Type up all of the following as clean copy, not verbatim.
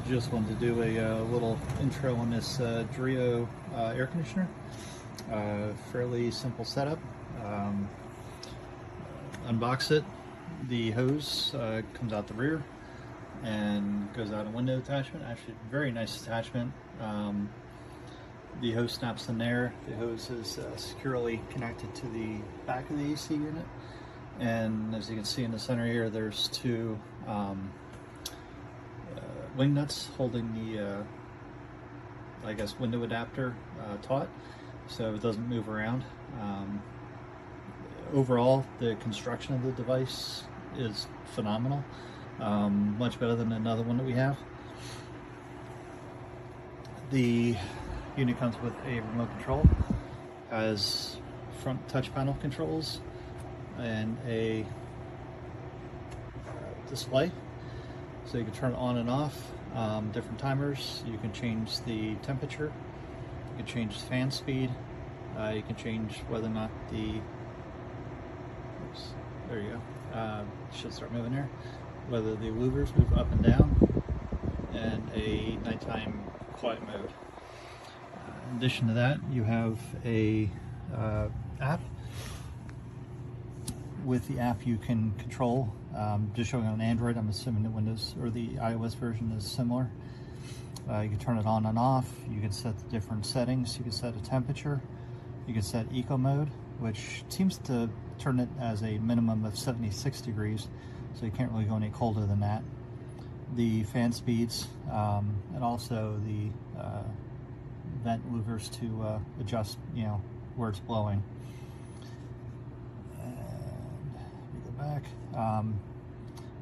Just wanted to do a little intro on this Dreo air conditioner. Fairly simple setup. Unbox it. The hose comes out the rear and goes out a window attachment. Actually, very nice attachment. The hose snaps in there. The hose is securely connected to the back of the AC unit. And as you can see in the center here, there's two wing nuts holding the, I guess, window adapter taut, so it doesn't move around. Overall, the construction of the device is phenomenal, much better than another one that we have. The unit comes with a remote control, has front touch panel controls, and a display. So you can turn it on and off, different timers. You can change the temperature, you can change the fan speed, you can change whether or not the, oops, there you go, should start moving there, whether the louvers move up and down, and a nighttime quiet mode. In addition to that, you have a app. With the app you can control, just showing on Android, I'm assuming the Windows or the iOS version is similar. You can turn it on and off, you can set the different settings, you can set a temperature, you can set eco mode, which seems to turn it as a minimum of 76 degrees, so you can't really go any colder than that. The fan speeds, and also the vent louvers to adjust, where it's blowing. Back.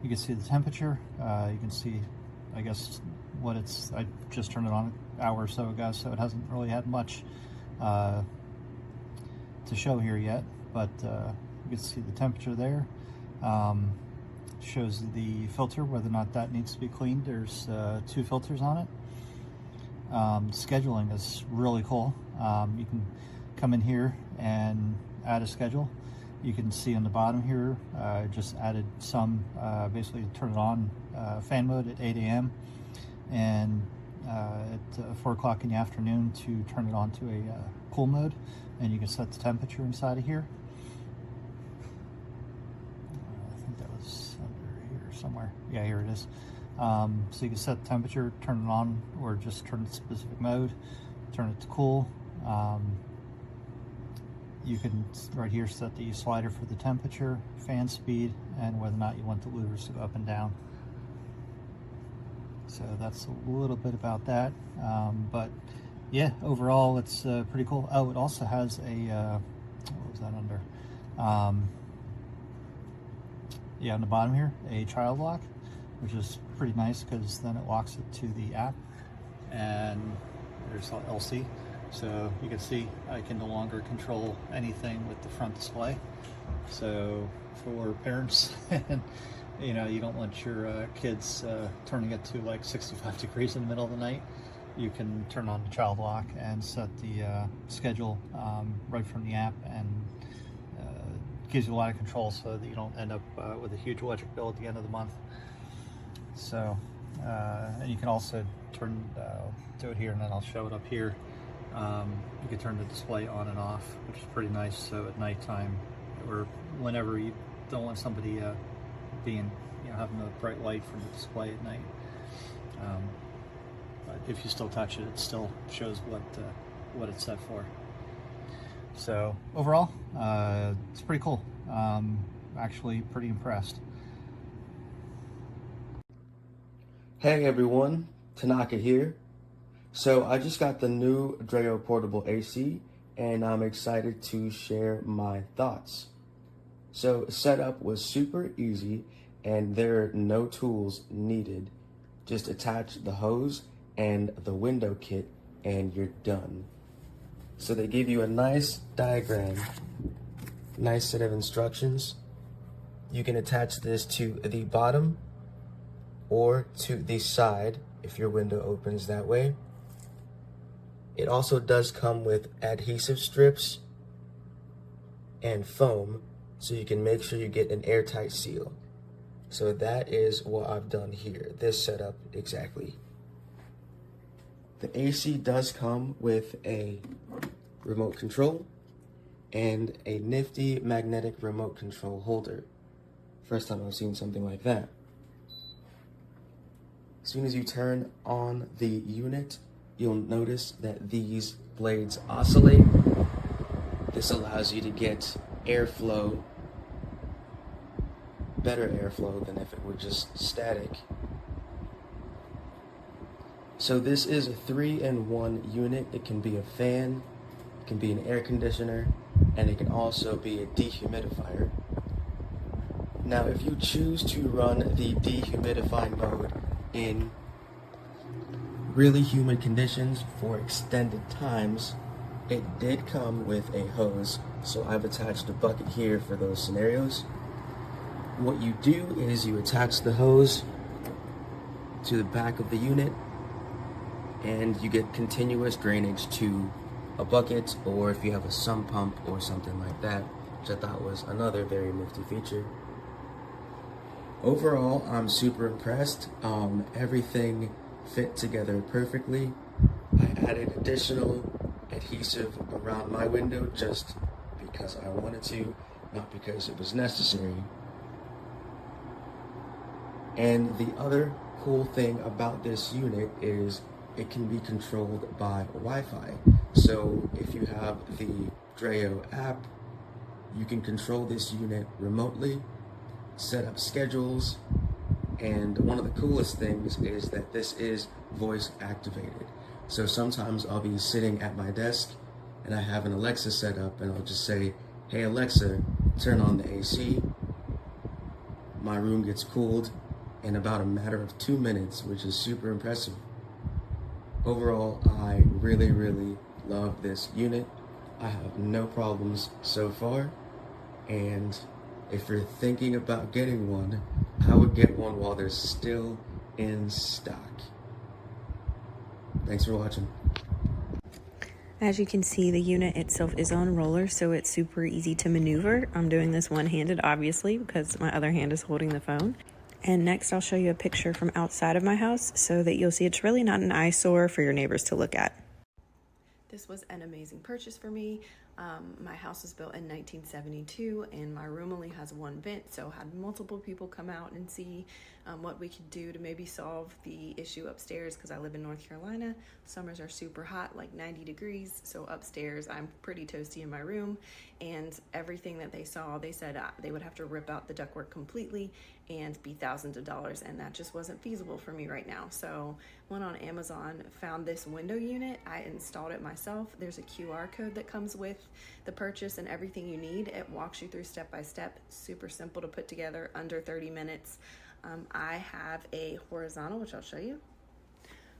You can see the temperature, you can see, I guess, what it's, I just turned it on an hour or so ago, so it hasn't really had much to show here yet, but you can see the temperature there. Shows the filter, whether or not that needs to be cleaned. There's two filters on it. Scheduling is really cool. You can come in here and add a schedule. You can see on the bottom here, just added some, basically turn it on fan mode at 8 a.m. and at 4 o'clock in the afternoon to turn it on to a cool mode, and you can set the temperature inside of here. I think that was under here somewhere. Yeah, here it is. So you can set the temperature, turn it on, or just turn it to specific mode, turn it to cool. You can right here set the slider for the temperature, fan speed, and whether or not you want the louvers to go up and down. So that's a little bit about that. But yeah, overall it's pretty cool. Oh, it also has a, what was that under? Yeah, on the bottom here, a child lock, which is pretty nice because then it locks it to the app. And there's LC. So you can see I can no longer control anything with the front display. So for parents, and you don't want your kids turning it to like 65 degrees in the middle of the night, you can turn on the child lock and set the schedule right from the app, and gives you a lot of control so that you don't end up with a huge electric bill at the end of the month. So, and you can also do it here, and then I'll show it up here. You can turn the display on and off, which is pretty nice. So at nighttime, or whenever you don't want somebody having a bright light from the display at night, but if you still touch it, it still shows what it's set for. So overall, it's pretty cool. Actually, pretty impressed. Hey everyone, Tanaka here. So I just got the new Dreo portable AC, and I'm excited to share my thoughts. So setup was super easy, and there are no tools needed. Just attach the hose and the window kit and you're done. So they give you a nice diagram, nice set of instructions. You can attach this to the bottom or to the side if your window opens that way. It also does come with adhesive strips and foam, so you can make sure you get an airtight seal. So that is what I've done here, this setup exactly. The AC does come with a remote control and a nifty magnetic remote control holder. First time I've seen something like that. As soon as you turn on the unit, you'll notice that these blades oscillate. This allows you to get airflow, better airflow than if it were just static. So this is a 3-in-1 unit. It can be a fan, it can be an air conditioner, and it can also be a dehumidifier. Now, if you choose to run the dehumidifying mode in really humid conditions for extended times, it did come with a hose, so I've attached a bucket here for those scenarios. What you do is you attach the hose to the back of the unit and you get continuous drainage to a bucket, or if you have a sump pump or something like that, which I thought was another very nifty feature. Overall, I'm super impressed. Everything fit together perfectly. I added additional adhesive around my window just because I wanted to, not because it was necessary. And the other cool thing about this unit is it can be controlled by Wi-Fi. So if you have the Dreo app, you can control this unit remotely, set up schedules, and one of the coolest things is that this is voice activated. So sometimes I'll be sitting at my desk and I have an Alexa set up and I'll just say, "Hey Alexa, turn on the AC." My room gets cooled in about a matter of 2 minutes, which is super impressive. Overall, I really love this unit. I have no problems so far, and if you're thinking about getting one, I would get one while they're still in stock. Thanks for watching. As you can see, the unit itself is on rollers, so it's super easy to maneuver. I'm doing this one-handed, obviously, because my other hand is holding the phone. And next, I'll show you a picture from outside of my house so that you'll see it's really not an eyesore for your neighbors to look at. This was an amazing purchase for me. My house was built in 1972 and my room only has one vent, so had multiple people come out and see what we could do to maybe solve the issue upstairs, because I live in North Carolina. Summers are super hot, like 90 degrees, so upstairs I'm pretty toasty in my room, and everything that they saw, they said they would have to rip out the ductwork completely and be thousands of dollars, and that just wasn't feasible for me right now. So went on Amazon, found this window unit. I installed it myself. There's a QR code that comes with the purchase and everything you need. It walks you through step by step. Super simple to put together, under 30 minutes. I have a horizontal, which I'll show you,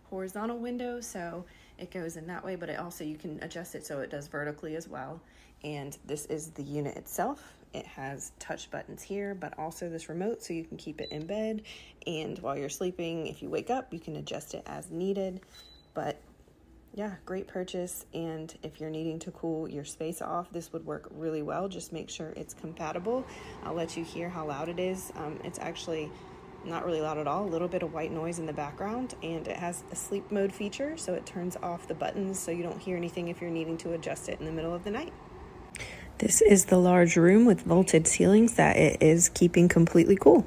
horizontal window, so it goes in that way, but it also, you can adjust it so it does vertically as well. And this is the unit itself. It has touch buttons here, but also this remote, so you can keep it in bed, and while you're sleeping, if you wake up, you can adjust it as needed. But yeah, great purchase. And if you're needing to cool your space off, this would work really well. Just make sure it's compatible. I'll let you hear how loud it is. It's actually not really loud at all, a little bit of white noise in the background, and it has a sleep mode feature, so it turns off the buttons so you don't hear anything if you're needing to adjust it in the middle of the night. This is the large room with vaulted ceilings that it is keeping completely cool.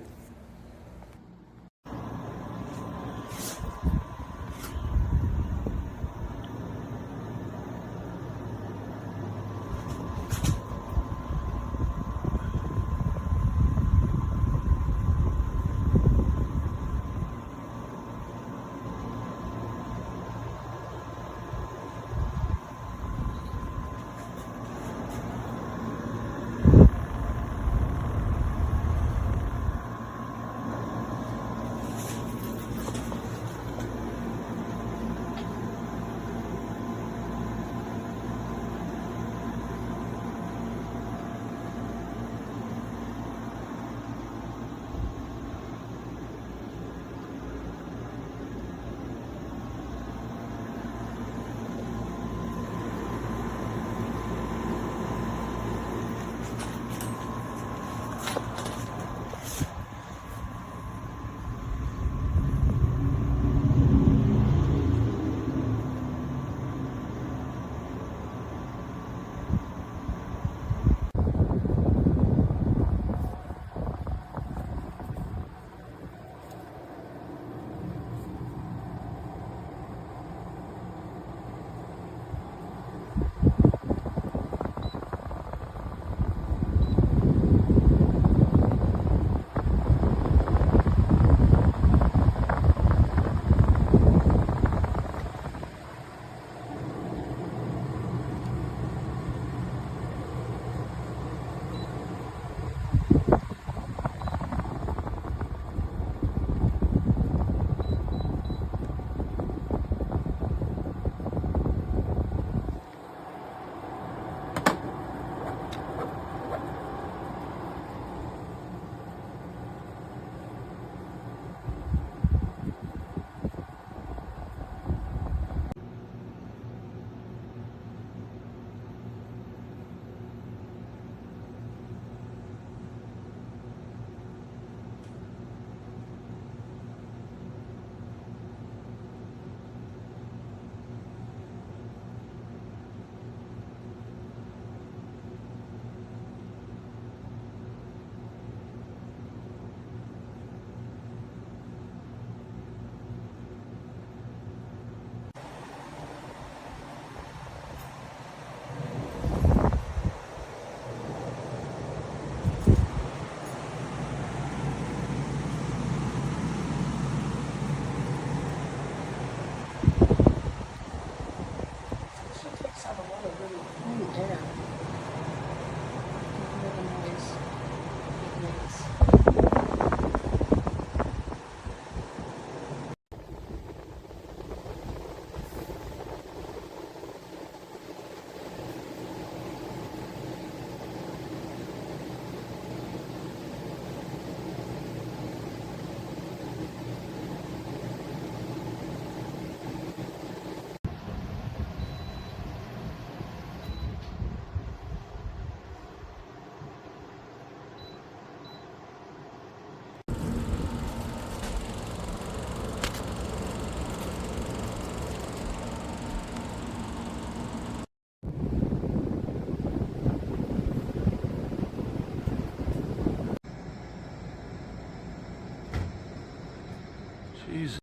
these